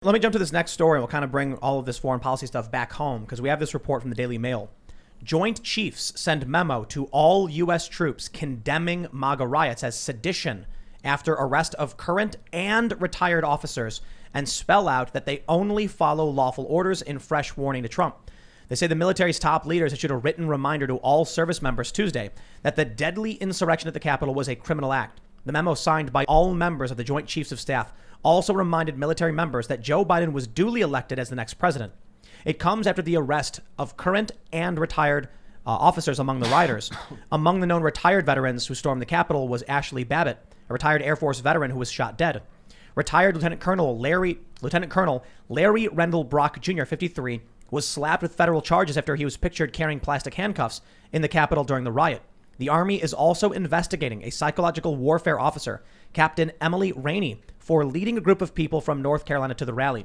Let me jump to this next story, and we'll kind of bring all of this foreign policy stuff back home, because we have this report from the Daily Mail. Joint Chiefs send memo to all U.S. troops condemning MAGA riots as sedition after arrest of current and retired officers, and spell out that they only follow lawful orders in fresh warning to Trump. They say the military's top leaders issued a written reminder to all service members Tuesday that the deadly insurrection at the Capitol was a criminal act. The memo, signed by all members of the Joint Chiefs of Staff, also reminded military members that Joe Biden was duly elected as the next president. It comes after the arrest of current and retired officers among the rioters. Among the known retired veterans who stormed the Capitol was Ashley Babbitt, a retired Air Force veteran who was shot dead. Retired Lieutenant Colonel Larry Rendell Brock Jr., 53, was slapped with federal charges after he was pictured carrying plastic handcuffs in the Capitol during the riot. The Army is also investigating a psychological warfare officer, Captain Emily Rainey, for leading a group of people from North Carolina to the rally.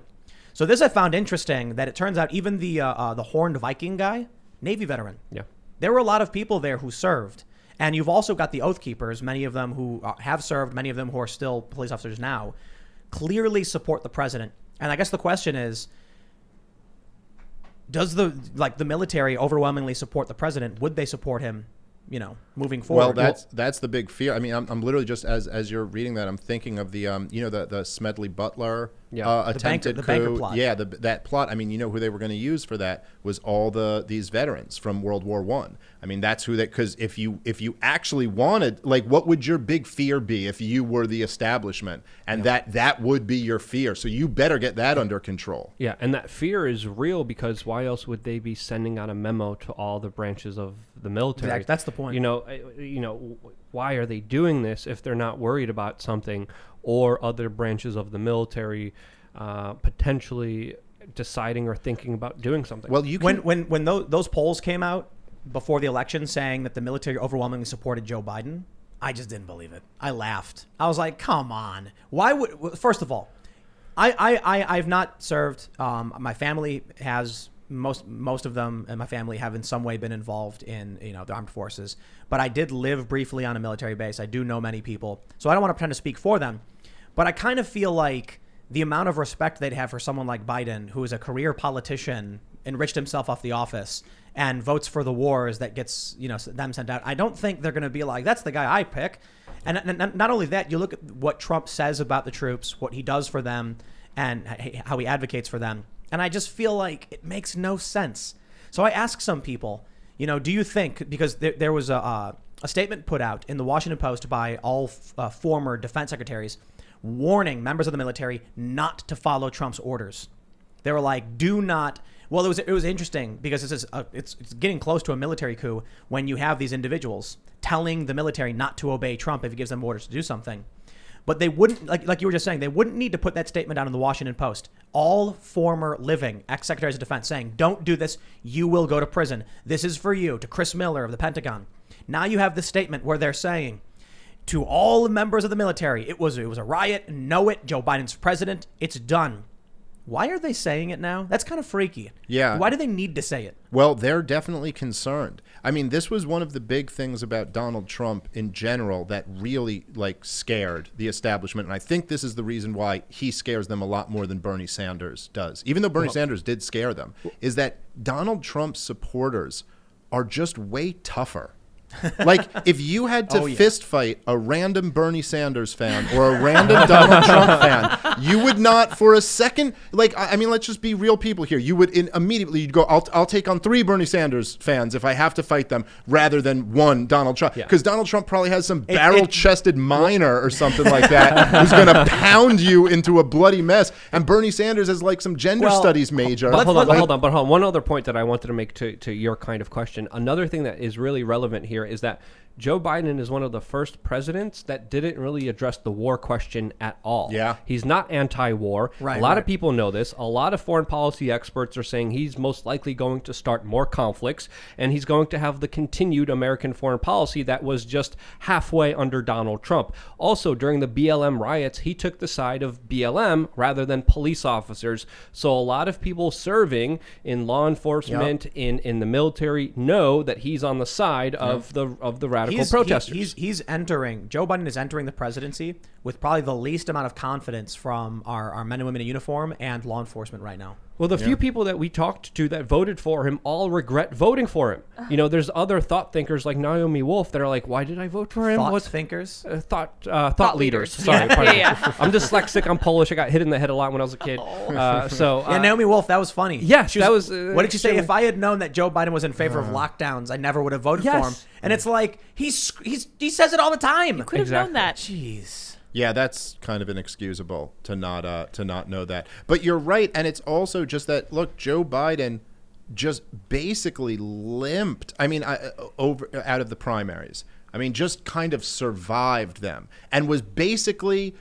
So this I found interesting, that it turns out even the Horned Viking guy, Navy veteran. Yeah. There were a lot of people there who served. And you've also got the Oath Keepers, many of them who have served, many of them who are still police officers now, clearly support the president. And I guess the question is, does the military overwhelmingly support the president? Would they support him, moving forward? Well, that's the big fear. I mean, I'm literally just as you're reading that, I'm thinking of the Smedley Butler attempted the coup. banker plot. Yeah, that plot. I mean, who they were going to use for that was all these veterans from World War I. I mean, that's who because if you actually wanted, what would your big fear be if you were the establishment? And that would be your fear. So you better get that under control. Yeah, and that fear is real, because why else would they be sending out a memo to all the branches of the military? Exactly. That's the point. Why are they doing this if they're not worried about something, or other branches of the military potentially deciding or thinking about doing something? Well, when those polls came out before the election saying that the military overwhelmingly supported Joe Biden, I just didn't believe it. I laughed. I was like, come on. Why would? First of all, I've not served. My family has. Most of them and my family have in some way been involved in the armed forces, but I did live briefly on a military base. I do know many people, so I don't want to pretend to speak for them, but I kind of feel like the amount of respect they'd have for someone like Biden, who is a career politician, enriched himself off the office, and votes for the wars that gets them sent out. I don't think they're going to be like, that's the guy I pick. And not only that, you look at what Trump says about the troops, what he does for them, and how he advocates for them. And I just feel like it makes no sense. So I asked some people, do you think, because there was a statement put out in the Washington Post by all former defense secretaries warning members of the military not to follow Trump's orders. They were like, do not. Well, it was interesting because it's getting close to a military coup when you have these individuals telling the military not to obey Trump if he gives them orders to do something. But they wouldn't, like you were just saying, they wouldn't need to put that statement out in the Washington Post. All former living ex-secretaries of defense saying, don't do this, you will go to prison. This is for you, to Chris Miller of the Pentagon. Now you have this statement where they're saying to all the members of the military, it was a riot, know it, Joe Biden's president, it's done. Why are they saying it now? That's kind of freaky. Yeah. Why do they need to say it? Well, they're definitely concerned. I mean, this was one of the big things about Donald Trump in general that really scared the establishment. And I think this is the reason why he scares them a lot more than Bernie Sanders does. Even though Bernie Sanders did scare them, is that Donald Trump's supporters are just way tougher. If you had to fist fight a random Bernie Sanders fan or a random Donald Trump fan, you would not for a second, let's just be real people here. You would immediately you'd go, I'll take on 3 Bernie Sanders fans if I have to fight them rather than 1 Donald Trump. Because Donald Trump probably has some barrel-chested miner or something like that who's going to pound you into a bloody mess. And Bernie Sanders is some gender studies major. But hold on. One other point that I wanted to make to your kind of question. Another thing that is really relevant here is that Joe Biden is one of the first presidents that didn't really address the war question at all. Yeah. He's not anti-war. Right, a lot of people know this. A lot of foreign policy experts are saying he's most likely going to start more conflicts, and he's going to have the continued American foreign policy that was just halfway under Donald Trump. Also, during the BLM riots, he took the side of BLM rather than police officers. So a lot of people serving in law enforcement, in the military, know that he's on the side of the radical radical protesters. He's entering. Joe Biden is entering the presidency with probably the least amount of confidence from our men and women in uniform and law enforcement right now. Well, the few people that we talked to that voted for him all regret voting for him. You know, there's other thought thinkers like Naomi Wolf that are like, why did I vote for him? Thought thinkers? Thought leaders. Sorry. Yeah. I'm dyslexic. I'm Polish. I got hit in the head a lot when I was a kid. Naomi Wolf, that was funny. Yes, that was. What did you say? If I had known that Joe Biden was in favor of lockdowns, I never would have voted for him. And it's like, he says it all the time. You could have known that. Jeez. Yeah, that's kind of inexcusable to not know that. But you're right, and it's also just that, look, Joe Biden just basically limped. I mean, out of the primaries. I mean, just kind of survived them and was basically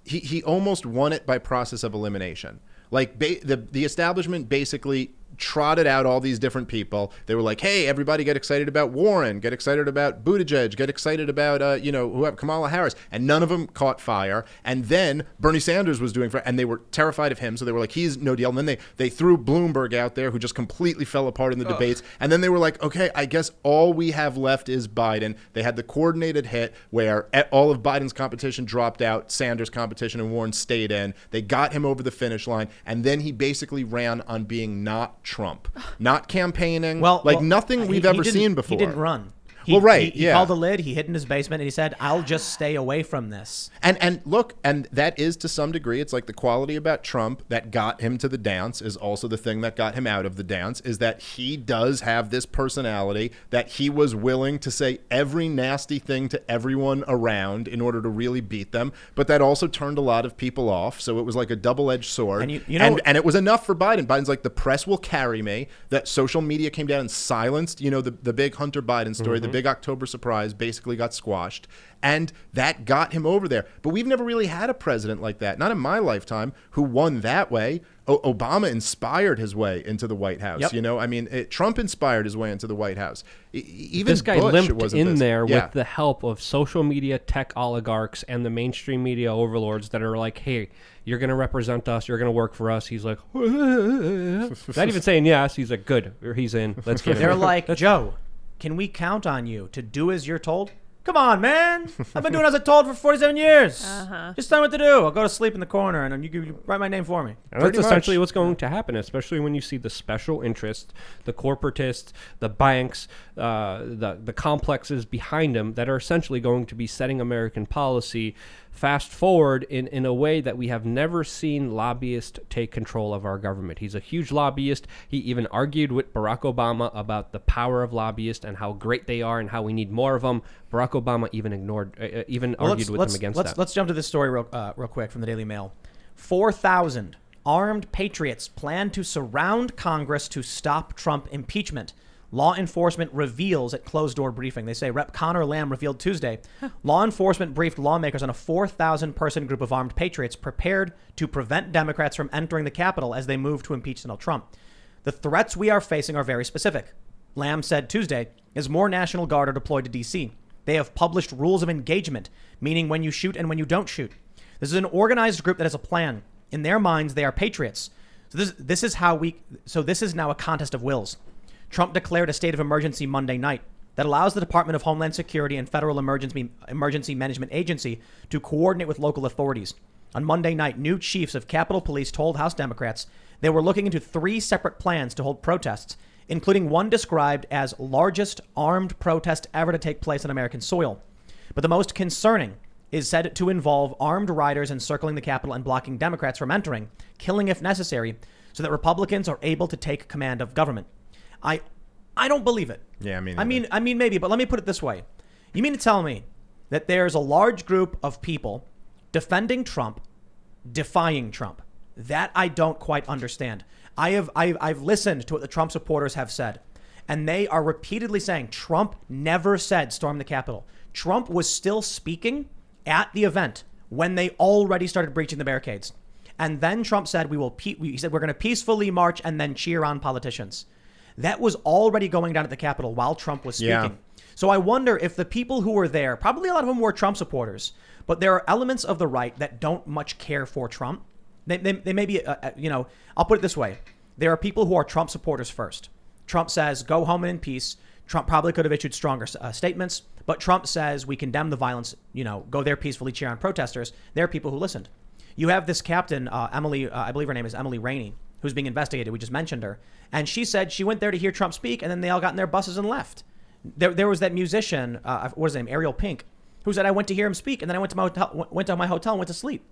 he almost won it by process of elimination. Like the establishment basically trotted out all these different people. They were like, hey, everybody get excited about Warren, get excited about Buttigieg, get excited about, whoever, Kamala Harris. And none of them caught fire. And then Bernie Sanders was doing, and they were terrified of him. So they were like, he's no deal. And then they threw Bloomberg out there, who just completely fell apart in the debates. And then they were like, okay, I guess all we have left is Biden. They had the coordinated hit where all of Biden's competition dropped out, Sanders' competition and Warren stayed in. They got him over the finish line. And then he basically ran on being not Trump, not campaigning, nothing we've ever seen before. He didn't run. He called the lid, he hid in his basement, and he said, I'll just stay away from this. And look, and that is to some degree, it's like the quality about Trump that got him to the dance is also the thing that got him out of the dance, is that he does have this personality that he was willing to say every nasty thing to everyone around in order to really beat them, but that also turned a lot of people off, so it was like a double-edged sword. And it was enough for Biden. Biden's like, the press will carry me. That social media came down and silenced, the big Hunter Biden story, the big October surprise basically got squashed, and that got him over there. But we've never really had a president like that, not in my lifetime, who won that way. Obama inspired his way into the White House. Yep. Trump inspired his way into the White House. Even this guy Bush, limped in there with the help of social media tech oligarchs and the mainstream media overlords that are like, hey, you're going to represent us, you're going to work for us. He's like, not even saying yes. He's like, good, he's in. Let's get him. They're like, Joe, can we count on you to do as you're told? Come on, man. I've been doing as I'm told for 47 years. Just tell me what to do. I'll go to sleep in the corner, and you write my name for me. And that's essentially what's going to happen, especially when you see the special interests, the corporatists, the banks, the complexes behind them that are essentially going to be setting American policy fast forward in a way that we have never seen lobbyists take control of our government. He's a huge lobbyist. He even argued with Barack Obama about the power of lobbyists and how great they are and how we need more of them. Barack Obama even argued with him against that. Let's jump to this story real quick from the Daily Mail. 4,000 armed patriots plan to surround Congress to stop Trump impeachment. Law enforcement reveals at closed-door briefing. They say Rep. Connor Lamb revealed Tuesday. Law enforcement briefed lawmakers on a 4,000-person group of armed patriots prepared to prevent Democrats from entering the Capitol as they move to impeach Donald Trump. The threats we are facing are very specific, Lamb said Tuesday, as more National Guard are deployed to D.C. They have published rules of engagement, meaning when you shoot and when you don't shoot. This is an organized group that has a plan. In their minds, they are patriots. So this is now a contest of wills. Trump declared a state of emergency Monday night that allows the Department of Homeland Security and Federal Emergency Management Agency to coordinate with local authorities. On Monday night, new chiefs of Capitol Police told House Democrats they were looking into 3 separate plans to hold protests, including one described as largest armed protest ever to take place on American soil. But the most concerning is said to involve armed riders encircling the Capitol and blocking Democrats from entering, killing if necessary, so that Republicans are able to take command of government. I don't believe it. Yeah, I mean maybe, but let me put it this way. You mean to tell me that there's a large group of people defending Trump, defying Trump? That I don't quite understand. I've listened to what the Trump supporters have said, and they are repeatedly saying Trump never said storm the Capitol. Trump was still speaking at the event when they already started breaching the barricades. And then Trump said he said we're going to peacefully march and then cheer on politicians. That was already going down at the Capitol while Trump was speaking. Yeah. So I wonder if the people who were there, probably a lot of them were Trump supporters, but there are elements of the right that don't much care for Trump. They may be, I'll put it this way. There are people who are Trump supporters first. Trump says, go home in peace. Trump probably could have issued stronger statements, but Trump says we condemn the violence, go there peacefully, cheer on protesters. There are people who listened. You have this captain, Emily, I believe her name is Emily Rainey, who's being investigated. We just mentioned her. And she said she went there to hear Trump speak, and then they all got in their buses and left. There was that musician, what was his name, Ariel Pink, who said, I went to hear him speak, and then I went to my hotel and went to sleep.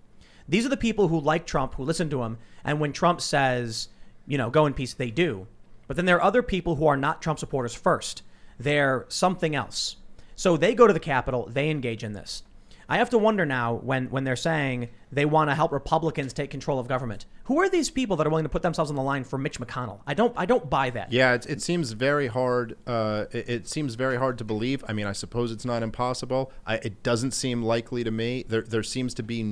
These are the people who like Trump, who listen to him, and when Trump says, go in peace, they do. But then there are other people who are not Trump supporters first. They're something else. So they go to the Capitol, they engage in this. I have to wonder now when they're saying they want to help Republicans take control of government. Who are these people that are willing to put themselves on the line for Mitch McConnell? I don't buy that. Yeah, it seems very hard. It seems very hard to believe. I mean, I suppose it's not impossible. It doesn't seem likely to me. There seems to be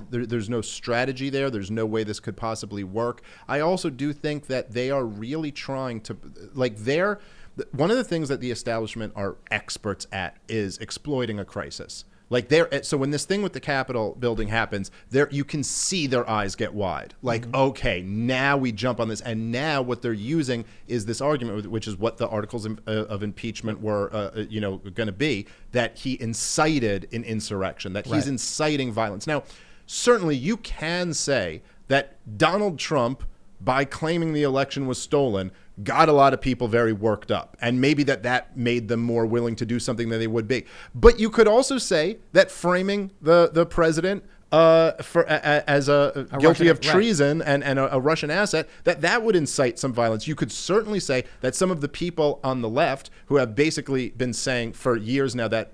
there's no strategy there. There's no way this could possibly work. I also do think that they are really trying to, one of the things that the establishment are experts at is exploiting a crisis. So when this thing with the Capitol building happens, you can see their eyes get wide. Okay, now we jump on this, and now what they're using is this argument, which is what the articles of impeachment were, going to be, that he incited an insurrection, that he's inciting violence. Now, certainly you can say that Donald Trump, by claiming the election was stolen, got a lot of people very worked up, and maybe that made them more willing to do something than they would be. But you could also say that framing the president as guilty of treason and a Russian asset, that would incite some violence. You could certainly say that some of the people on the left who have basically been saying for years now that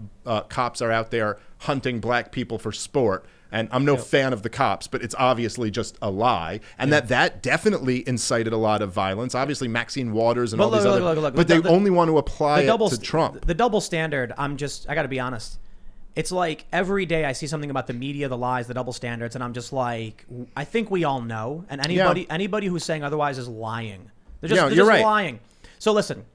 cops are out there hunting black people for sport, and I'm no fan of the cops, but it's obviously just a lie. And that definitely incited a lot of violence. Obviously, Maxine Waters and all these other... But they only want to apply it to Trump. The double standard, I got to be honest. It's like every day I see something about the media, the lies, the double standards, and I'm just like, I think we all know. And anybody who's saying otherwise is lying. They're just right. lying. So listen,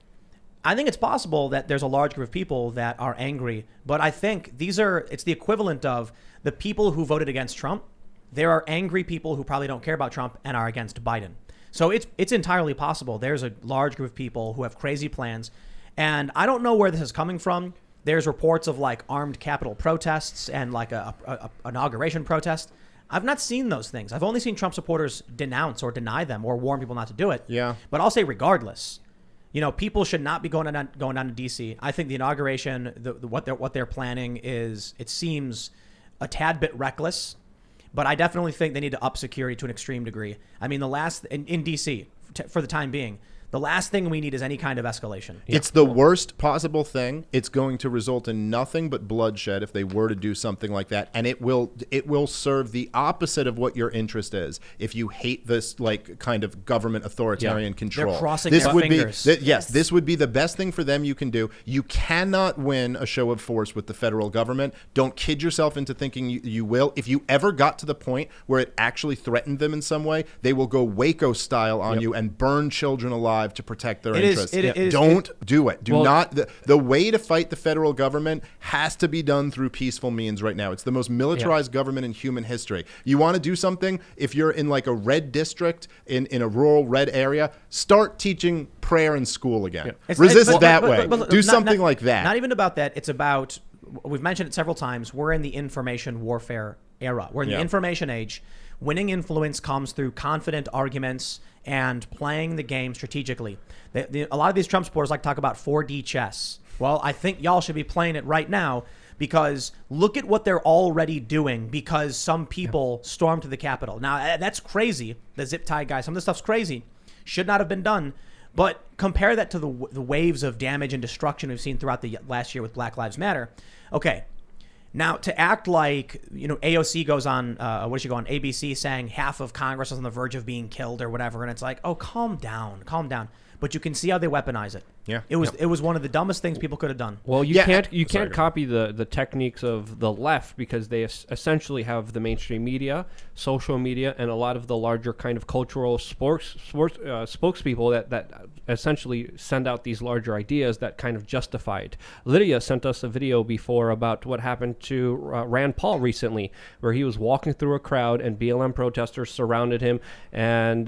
I think it's possible that there's a large group of people that are angry, but I think it's the equivalent of the people who voted against Trump. There are angry people who probably don't care about Trump and are against Biden. So it's entirely possible. There's a large group of people who have crazy plans, and I don't know where this is coming from. There's reports of armed Capitol protests and a inauguration protest. I've not seen those things. I've only seen Trump supporters denounce or deny them or warn people not to do it. Yeah. But I'll say regardless, people should not be going down to D.C. I think the inauguration, what they're planning it seems a tad bit reckless, but I definitely think they need to up security to an extreme degree. I mean, in D.C. For the time being, the last thing we need is any kind of escalation. It's the worst possible thing. It's going to result in nothing but bloodshed if they were to do something like that, and it will serve the opposite of what your interest is. If you hate this kind of government authoritarian control, they're crossing their fingers. This would be the best thing for them you can do. You cannot win a show of force with the federal government. Don't kid yourself into thinking you will. If you ever got to the point where it actually threatened them in some way, they will go Waco style on you and burn children alive to protect their interests. Don't do it. Do not. The way to fight the federal government has to be done through peaceful means right now. It's the most militarized government in human history. You want to do something, if you're in a red district, in a rural red area, start teaching prayer in school again. Resist it that way. Do something like that. Not even about that. It's about, we've mentioned it several times, we're in the information warfare era. We're in the information age. Winning influence comes through confident arguments and playing the game strategically. A lot of these Trump supporters like to talk about 4D chess. Well, I think y'all should be playing it right now, because look at what they're already doing because some people stormed to the Capitol. Now, that's crazy. The zip tie guy, some of this stuff's crazy. Should not have been done. But compare that to the waves of damage and destruction we've seen throughout the last year with Black Lives Matter. Okay. Now, to act like, AOC goes on, what did she go on, ABC, saying half of Congress is on the verge of being killed or whatever, and it's like, oh, calm down. But you can see how they weaponize it. Yeah. It was one of the dumbest things people could have done. Well, you can't copy the techniques of the left, because they essentially have the mainstream media, social media, and a lot of the larger kind of cultural spokespeople that essentially send out these larger ideas that kind of justify it. Lydia sent us a video before about what happened to Rand Paul recently, where he was walking through a crowd and BLM protesters surrounded him, and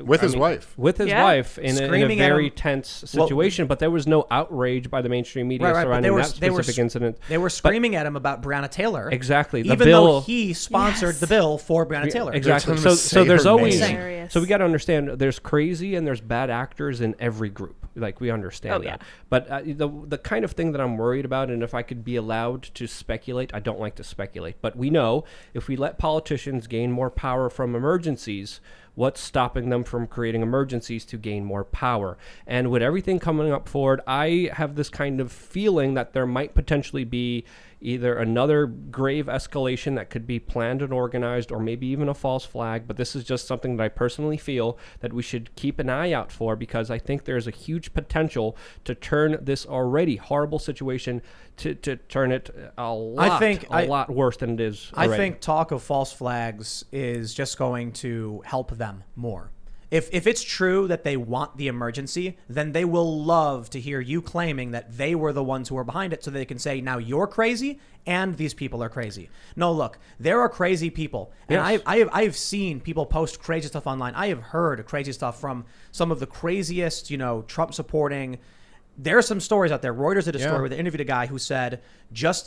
with his wife, and in a screaming at very him. tense situation, but there was no outrage by the mainstream media But surrounding that specific incident. They were screaming at him about Breonna Taylor. Exactly. The Even bill, though he sponsored the bill for Breonna Taylor. Exactly. They're So trying to there's say her always name. Hilarious. so we got to understand there's crazy and there's bad actors in every group. Like we understand that. But the kind of thing that I'm worried about, and if I could be allowed to speculate, I don't like to speculate, but we know if we let politicians gain more power from emergencies, what's stopping them from creating emergencies to gain more power? And with everything coming up forward, I have this kind of feeling that there might potentially be either another grave escalation that could be planned and organized, or maybe even a false flag. But this is just something that I personally feel that we should keep an eye out for, because I think there's a huge potential to turn this already horrible situation to turn it a lot worse than it is already. I think talk of false flags is just going to help them more. If it's true that they want the emergency, then they will love to hear you claiming that they were the ones who were behind it, so they can say, now you're crazy and these people are crazy. No, look, there are crazy people. And Yes. I have seen people post crazy stuff online. I have heard crazy stuff from some of the craziest, Trump supporting. There are some stories out there. Reuters did a story where they interviewed a guy who said,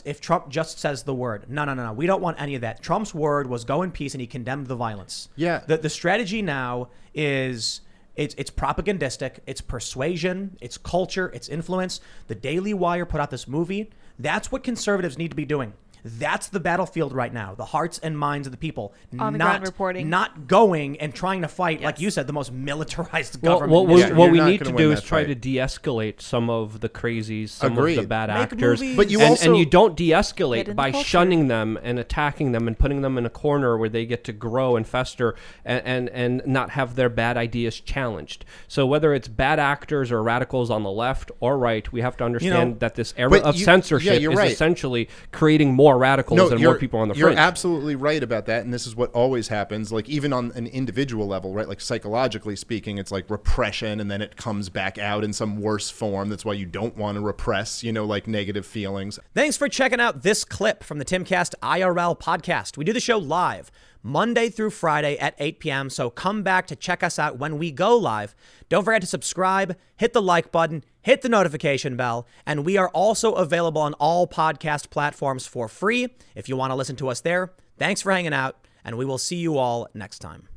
if Trump just says the word, no, we don't want any of that. Trump's word was go in peace, and he condemned the violence. Yeah. The strategy now is it's propagandistic, it's persuasion, it's culture, it's influence. The Daily Wire put out this movie. That's what conservatives need to be doing. That's the battlefield right now, the hearts and minds of the people. On the ground reporting. Not going and trying to fight, like you said, the most militarized government. What you're we not need gonna to win do that is try fight. to de-escalate some of the crazies, some Agreed. of the bad Make actors. movies. But you and, also- and you don't Get de-escalate in by the culture. shunning them and attacking them and putting them in a corner where they get to grow and fester and not have their bad ideas challenged. So whether it's bad actors or radicals on the left or right, we have to understand that this era but of you- censorship yeah, you're is right. essentially creating more radicals and more people on the You're fringe. absolutely right about that, and this is what always happens. Like even on an individual level, right? Like psychologically speaking, it's like repression, and then it comes back out in some worse form. That's why you don't want to repress, like negative feelings. Thanks for checking out this clip from the Timcast IRL podcast. We do the show live Monday through Friday at 8 p.m. So come back to check us out when we go live. Don't forget to subscribe, hit the like button, hit the notification bell, and we are also available on all podcast platforms for free if you want to listen to us there. Thanks for hanging out, and we will see you all next time.